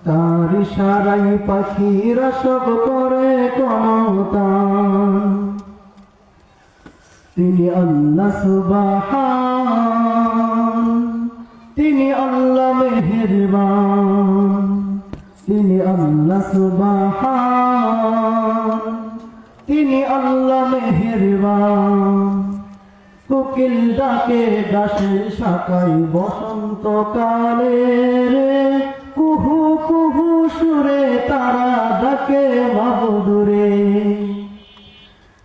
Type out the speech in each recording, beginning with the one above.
তার ইশারায় পাখিরা সব করে কলতান। তিনি আল্লাহ সুবহান, তিনি আল্লাহ মেহেরবান, তিনি আল্লাহ সুবহান, তিনি আল্লাহ মেহেরবান। কোকিল ডাকে গাছের শাখায় বসন্তকালে রে, কুহু কুহু সুরে তারা ডাকে মাবুদুরে।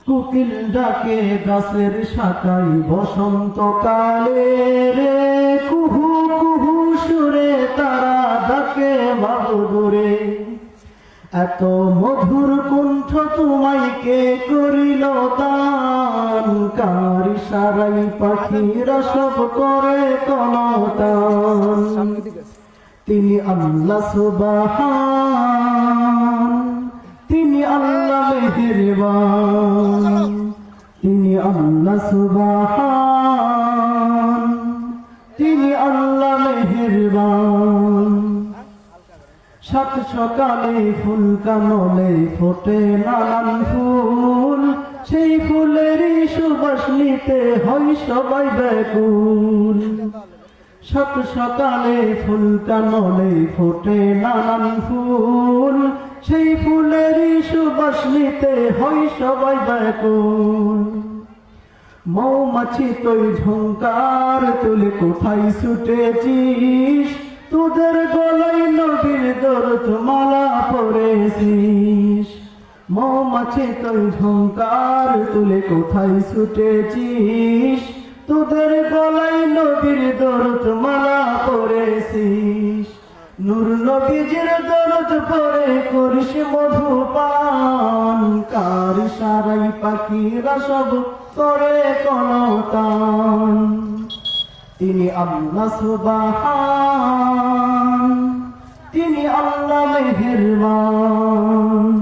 কোকিল ডাকে গাছের শাখায় বসন্তকালে রে, কুহু কুহু সুরে তারা ডাকে মাবুদুরে। এত মধুর কণ্ঠ তোমায় কে করিল দান, কার ইশারায় পাখিরা সব করে কলতান। তিনি আল্লাহ সুবহান, তিনি আল্লাহ মেহেরবান, তিনি আল্লাহ সুবহান, তিনি আল্লাহ মেহেরবান। সাত সকালে ফুল কাননে ফোটে নানান ফুল, সেই ফুলেরই সুবাস নিতে হয় সবাই ব্যাকুল। সাত সকালে ফুল কাননে ফোটে নানান ফুল, সেই ফুলেরই সুবাস নিতে হয় সবাই ব্যাকুল। মৌমাছি তুই ঝংকার তুলে কোথায় ছুটেছিস, তোদের গলায় নবীর দরদ মালা পরেছিস। মৌমাছি তুই ঝংকার তুলে কোথায় ছুটেছিস, তোদের গলায় নবীর দরদ মালা পরেছিস। নূর নবীজির দরদ পরে করিস মধুপান, কার ইশারায় পাখিরা সব করে কলতান। তিনি আল্লাহ সুবহান, তিনি আল্লাহ মেহেরবান,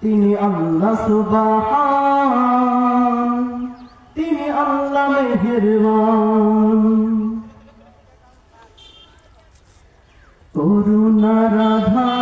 তিনি আল্লাহ সুবহান, তিনি আল্লাহ মেহেরবান। করুণার আধার